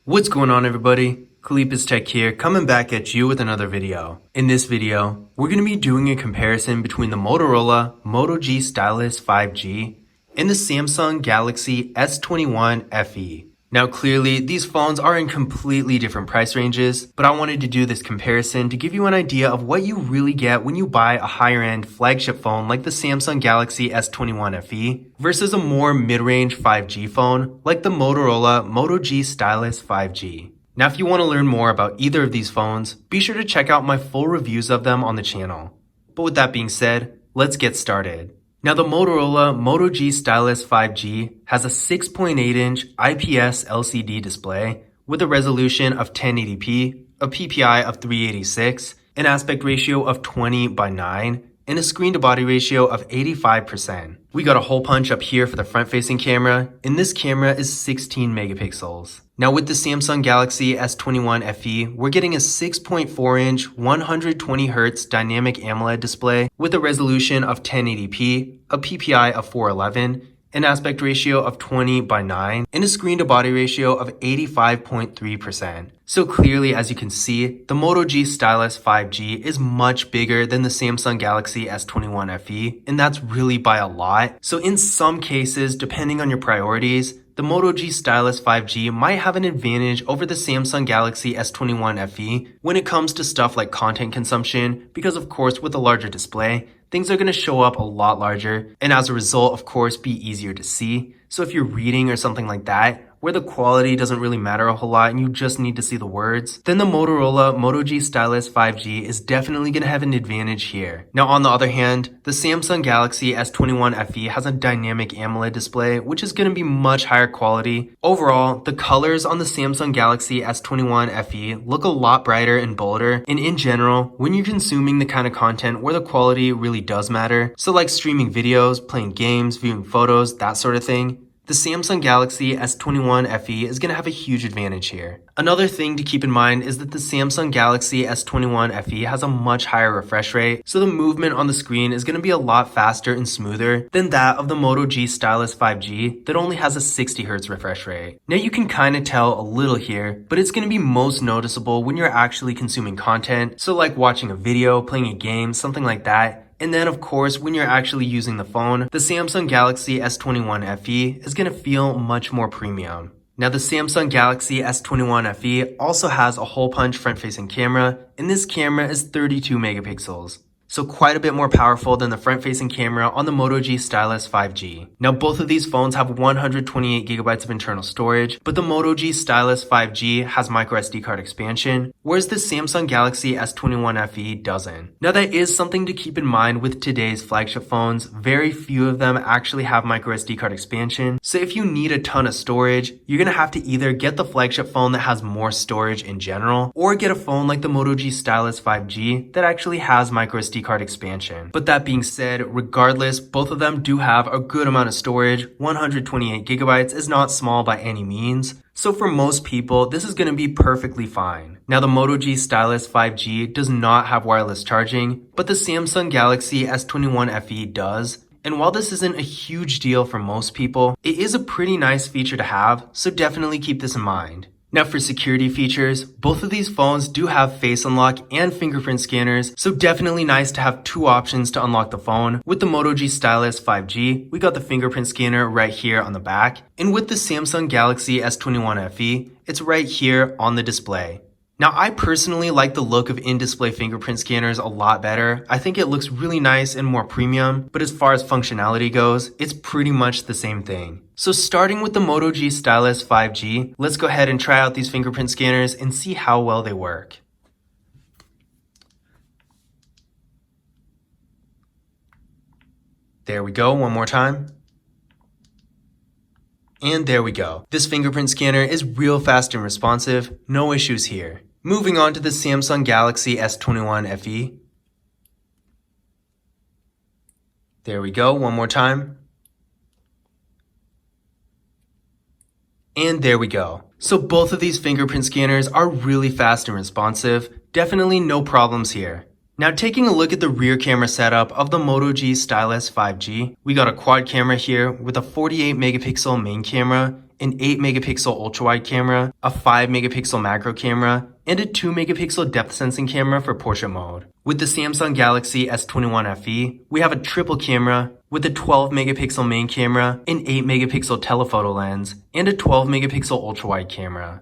What's going on, everybody? Khalipa's Tech here, coming back at you with another video. In this video, we're going to be doing a comparison between the Motorola Moto G Stylus 5G and the Samsung Galaxy S21 FE. Now clearly, these phones are in completely different price ranges, but I wanted to do this comparison to give you an idea of what you really get when you buy a higher-end flagship phone like the Samsung Galaxy S21 FE versus a more mid-range 5G phone like the Motorola Moto G Stylus 5G. Now if you want to learn more about either of these phones, be sure to check out my full reviews of them on the channel. But with that being said, let's get started. Now the Motorola Moto G Stylus 5G has a 6.8-inch IPS LCD display with a resolution of 1080p, a PPI of 386, an aspect ratio of 20:9, and a screen-to-body ratio of 85%. We got a hole punch up here for the front-facing camera, and this camera is 16 megapixels. Now with the Samsung Galaxy S21 FE, we're getting a 6.4-inch 120Hz dynamic AMOLED display with a resolution of 1080p, a PPI of 411, an aspect ratio of 20:9, and a screen-to-body ratio of 85.3%. So clearly, as you can see, the Moto G Stylus 5G is much bigger than the Samsung Galaxy S21 FE, and that's really by a lot. So in some cases, depending on your priorities, the Moto G Stylus 5G might have an advantage over the Samsung Galaxy S21 FE when it comes to stuff like content consumption, because of course with a larger display, things are going to show up a lot larger, and as a result, of course, be easier to see. So if you're reading or something like that, where the quality doesn't really matter a whole lot and you just need to see the words, then the Motorola Moto G Stylus 5G is definitely going to have an advantage here. Now on the other hand, the Samsung Galaxy S21 FE has a dynamic AMOLED display, which is going to be much higher quality. Overall, the colors on the Samsung Galaxy S21 FE look a lot brighter and bolder, and in general, when you're consuming the kind of content where the quality really does matter, so like streaming videos, playing games, viewing photos, that sort of thing, the Samsung Galaxy S21 FE is going to have a huge advantage here. Another thing to keep in mind is that the Samsung Galaxy S21 FE has a much higher refresh rate, so the movement on the screen is going to be a lot faster and smoother than that of the Moto G Stylus 5G that only has a 60Hz refresh rate. Now you can kind of tell a little here, but it's going to be most noticeable when you're actually consuming content, so like watching a video, playing a game, something like that. And then of course, when you're actually using the phone, the Samsung Galaxy S21 FE is going to feel much more premium. Now the Samsung Galaxy S21 FE also has a hole punch front-facing camera, and this camera is 32 megapixels. So quite a bit more powerful than the front-facing camera on the Moto G Stylus 5G. Now both of these phones have 128GB of internal storage, but the Moto G Stylus 5G has microSD card expansion, whereas the Samsung Galaxy S21 FE doesn't. Now that is something to keep in mind with today's flagship phones. Very few of them actually have microSD card expansion, so if you need a ton of storage, you're gonna have to either get the flagship phone that has more storage in general, or get a phone like the Moto G Stylus 5G that actually has microSD card expansion. But that being said, regardless, both of them do have a good amount of storage. 128GB is not small by any means. So for most people, this is going to be perfectly fine. Now the Moto G Stylus 5G does not have wireless charging, but the Samsung Galaxy S21 FE does. And while this isn't a huge deal for most people, it is a pretty nice feature to have, so definitely keep this in mind. Now for security features, both of these phones do have face unlock and fingerprint scanners, so definitely nice to have two options to unlock the phone. With the Moto G Stylus 5G, we got the fingerprint scanner right here on the back, and with the Samsung Galaxy S21 FE, it's right here on the display. Now I personally like the look of in-display fingerprint scanners a lot better. I think it looks really nice and more premium, but as far as functionality goes, it's pretty much the same thing. So starting with the Moto G Stylus 5G, let's go ahead and try out these fingerprint scanners and see how well they work. There we go, one more time. And there we go. This fingerprint scanner is real fast and responsive, no issues here. Moving on to the Samsung Galaxy S21 FE. There we go, one more time. And there we go. So both of these fingerprint scanners are really fast and responsive. Definitely no problems here. Now taking a look at the rear camera setup of the Moto G Stylus 5G, we got a quad camera here with a 48 megapixel main camera an 8 megapixel ultra-wide camera, a 5 megapixel macro camera, and a 2 megapixel depth sensing camera for portrait mode. With the Samsung Galaxy S21 FE, we have a triple camera with a 12 megapixel main camera, an 8 megapixel telephoto lens, and a 12 megapixel ultra-wide camera.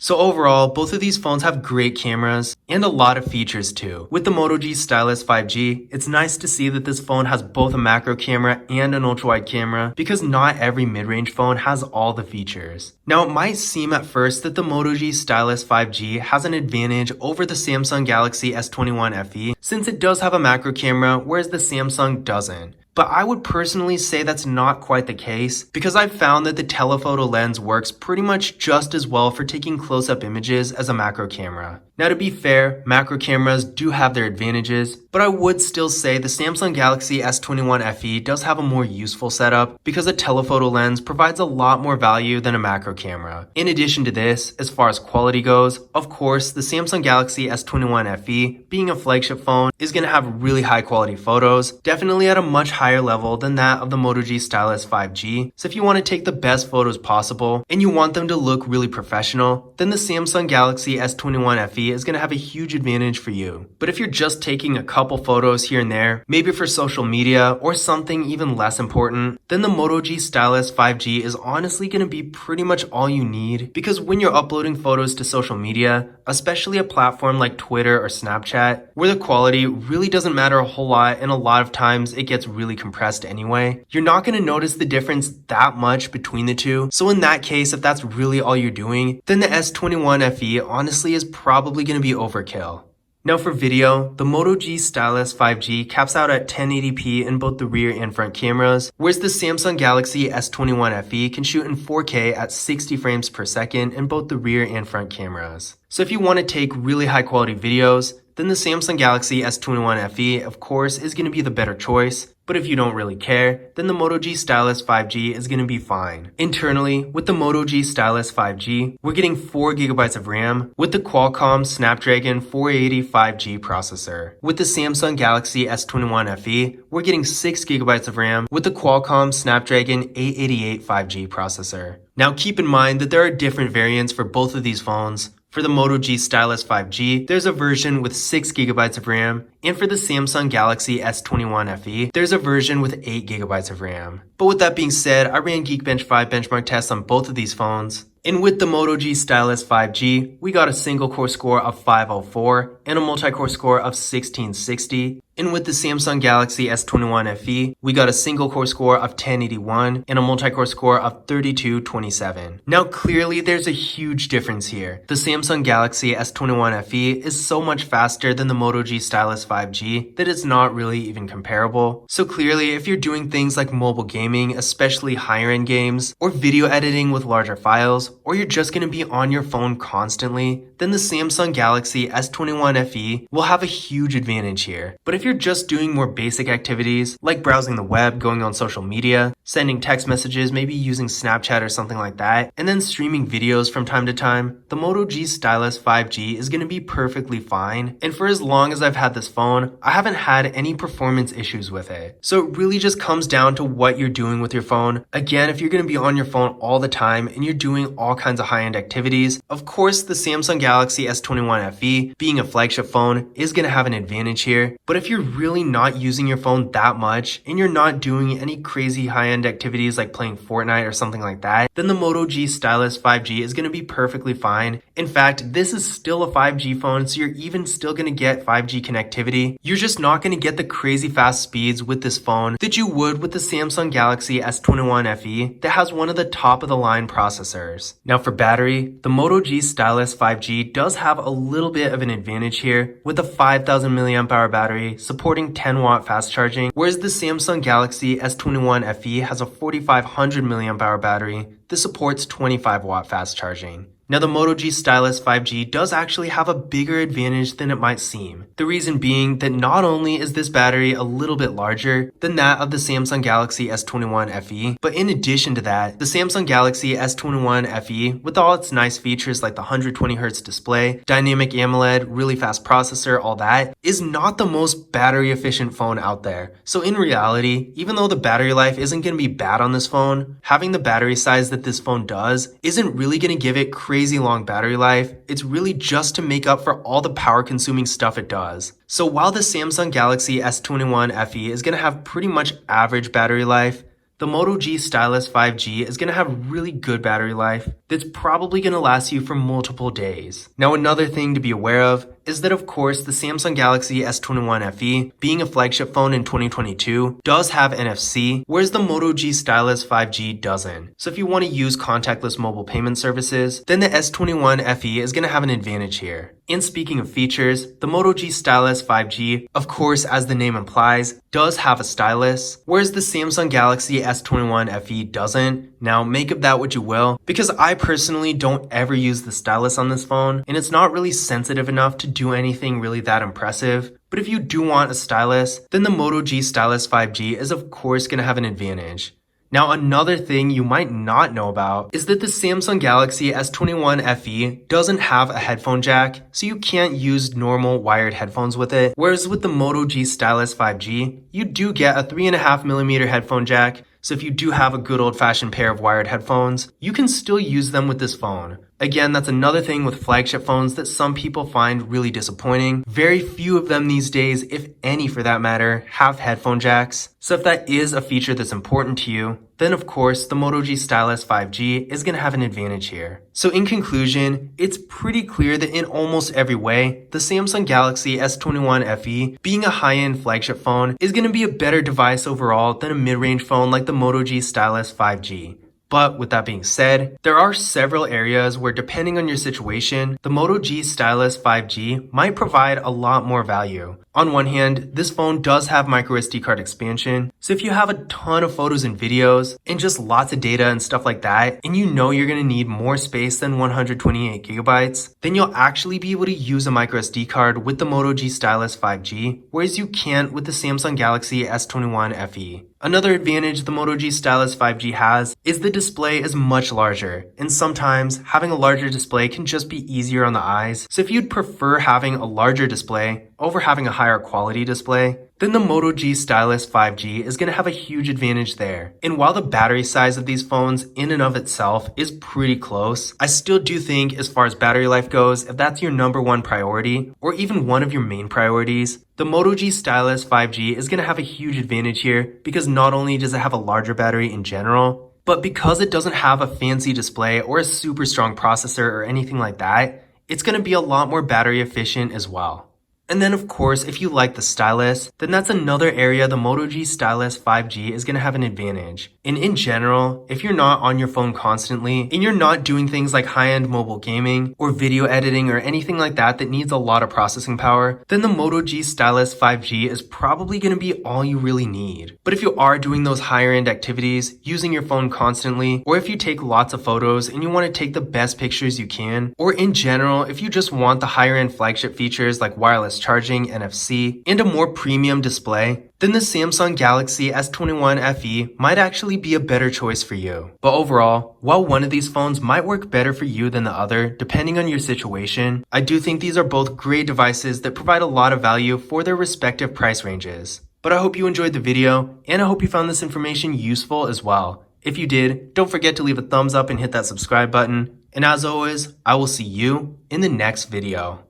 So overall, both of these phones have great cameras and a lot of features too. With the Moto G Stylus 5G, it's nice to see that this phone has both a macro camera and an ultra-wide camera because not every mid-range phone has all the features. Now it might seem at first that the Moto G Stylus 5G has an advantage over the Samsung Galaxy S21 FE since it does have a macro camera whereas the Samsung doesn't. But I would personally say that's not quite the case because I've found that the telephoto lens works pretty much just as well for taking close-up images as a macro camera. Now to be fair, macro cameras do have their advantages, but I would still say the Samsung Galaxy S21 FE does have a more useful setup because a telephoto lens provides a lot more value than a macro camera. In addition to this, as far as quality goes, of course, the Samsung Galaxy S21 FE, being a flagship phone, is going to have really high quality photos, definitely at a much higher level than that of the Moto G Stylus 5G. So if you want to take the best photos possible and you want them to look really professional, then the Samsung Galaxy S21 FE is going to have a huge advantage for you. But if you're just taking a couple photos here and there, maybe for social media or something even less important, then the Moto G Stylus 5G is honestly going to be pretty much all you need because when you're uploading photos to social media, especially a platform like Twitter or Snapchat, where the quality really doesn't matter a whole lot and a lot of times it gets really compressed anyway, you're not going to notice the difference that much between the two. So in that case, if that's really all you're doing, then the S21 FE honestly is probably going to be overkill. Now for video, the Moto G Stylus 5G caps out at 1080p in both the rear and front cameras, whereas the Samsung Galaxy S21 FE can shoot in 4K at 60 frames per second in both the rear and front cameras. So if you want to take really high quality videos, then the Samsung Galaxy S21 FE, of course, is going to be the better choice. But if you don't really care, then the Moto G Stylus 5G is going to be fine. Internally, with the Moto G Stylus 5G, we're getting 4GB of RAM with the Qualcomm Snapdragon 480 5G processor. With the Samsung Galaxy S21 FE, we're getting 6GB of RAM with the Qualcomm Snapdragon 888 5G processor. Now keep in mind that there are different variants for both of these phones. For the Moto G Stylus 5G, there's a version with 6GB of RAM, and for the Samsung Galaxy S21 FE, there's a version with 8GB of RAM. But with that being said, I ran Geekbench 5 benchmark tests on both of these phones. And with the Moto G Stylus 5G, we got a single core score of 504 and a multi-core score of 1660. And with the Samsung Galaxy S21 FE, we got a single core score of 1081 and a multi-core score of 3227. Now clearly there's a huge difference here. The Samsung Galaxy S21 FE is so much faster than the Moto G Stylus 5G that it's not really even comparable. So clearly if you're doing things like mobile gaming, especially higher end games, or video editing with larger files, or you're just going to be on your phone constantly, then the Samsung Galaxy S21 FE will have a huge advantage here. But if you're just doing more basic activities, like browsing the web, going on social media, sending text messages, maybe using Snapchat or something like that, and then streaming videos from time to time, the Moto G Stylus 5G is going to be perfectly fine. And for as long as I've had this phone, I haven't had any performance issues with it. So it really just comes down to what you're doing with your phone. Again, if you're going to be on your phone all the time and you're doing all kinds of high-end activities, of course the Samsung Galaxy S21 FE, being a flagship phone, is going to have an advantage here. But if you're really not using your phone that much and you're not doing any crazy high-end activities like playing Fortnite or something like that, then the Moto G Stylus 5G is going to be perfectly fine. In fact, this is still a 5G phone, so you're even still going to get 5G connectivity. You're just not going to get the crazy fast speeds with this phone that you would with the Samsung Galaxy S21 FE that has one of the top of the line processors. Now for battery, the Moto G Stylus 5G does have a little bit of an advantage here with a 5000 mAh battery supporting 10 watt fast charging, whereas the Samsung Galaxy S21 FE has a 4500 mAh battery that supports 25 watt fast charging. Now the Moto G Stylus 5G does actually have a bigger advantage than it might seem. The reason being that not only is this battery a little bit larger than that of the Samsung Galaxy S21 FE, but in addition to that, the Samsung Galaxy S21 FE, with all its nice features like the 120Hz display, dynamic AMOLED, really fast processor, all that, is not the most battery efficient phone out there. So in reality, even though the battery life isn't going to be bad on this phone, having the battery size that this phone does isn't really going to give it crazy long battery life. It's really just to make up for all the power consuming stuff it does. So while the Samsung Galaxy S21 FE is going to have pretty much average battery life, the Moto G Stylus 5G is going to have really good battery life that's probably going to last you for multiple days. Now another thing to be aware of is that of course the Samsung Galaxy S21 FE, being a flagship phone in 2022, does have NFC, whereas the Moto G Stylus 5G doesn't. So if you want to use contactless mobile payment services, then the S21 FE is going to have an advantage here. And speaking of features, the Moto G Stylus 5G, of course as the name implies, does have a stylus, whereas the Samsung Galaxy S21 FE doesn't. Now make of that what you will, because I personally don't ever use the stylus on this phone, and it's not really sensitive enough to do anything really that impressive. But if you do want a stylus, then the Moto G Stylus 5G is of course going to have an advantage. Now another thing you might not know about is that the Samsung Galaxy S21 FE doesn't have a headphone jack, so you can't use normal wired headphones with it, whereas with the Moto G Stylus 5G, you do get a 3.5mm headphone jack. So if you do have a good old-fashioned pair of wired headphones, you can still use them with this phone. Again, that's another thing with flagship phones that some people find really disappointing. Very few of them these days, if any for that matter, have headphone jacks. So if that is a feature that's important to you, then of course the Moto G Stylus 5G is going to have an advantage here. So in conclusion, it's pretty clear that in almost every way, the Samsung Galaxy S21 FE, being a high-end flagship phone, is going to be a better device overall than a mid-range phone like the Moto G Stylus 5G. But with that being said, there are several areas where depending on your situation, the Moto G Stylus 5G might provide a lot more value. On one hand, this phone does have microSD card expansion, so if you have a ton of photos and videos, and just lots of data and stuff like that, and you know you're going to need more space than 128GB, then you'll actually be able to use a microSD card with the Moto G Stylus 5G, whereas you can't with the Samsung Galaxy S21 FE. Another advantage the Moto G Stylus 5G has is the display is much larger, and sometimes having a larger display can just be easier on the eyes, so if you'd prefer having a larger display over having a higher quality display, then the Moto G Stylus 5G is going to have a huge advantage there. And while the battery size of these phones in and of itself is pretty close, I still do think as far as battery life goes, if that's your number one priority, or even one of your main priorities, the Moto G Stylus 5G is going to have a huge advantage here because not only does it have a larger battery in general, but because it doesn't have a fancy display or a super strong processor or anything like that, it's going to be a lot more battery efficient as well. And then of course, if you like the stylus, then that's another area the Moto G Stylus 5G is going to have an advantage. And in general, if you're not on your phone constantly, and you're not doing things like high-end mobile gaming, or video editing, or anything like that that needs a lot of processing power, then the Moto G Stylus 5G is probably going to be all you really need. But if you are doing those higher-end activities, using your phone constantly, or if you take lots of photos and you want to take the best pictures you can, or in general, if you just want the higher-end flagship features like wireless charging, NFC, and a more premium display, then the Samsung Galaxy S21 FE might actually be a better choice for you. But overall, while one of these phones might work better for you than the other, depending on your situation, I do think these are both great devices that provide a lot of value for their respective price ranges. But I hope you enjoyed the video, and I hope you found this information useful as well. If you did, don't forget to leave a thumbs up and hit that subscribe button. And as always, I will see you in the next video.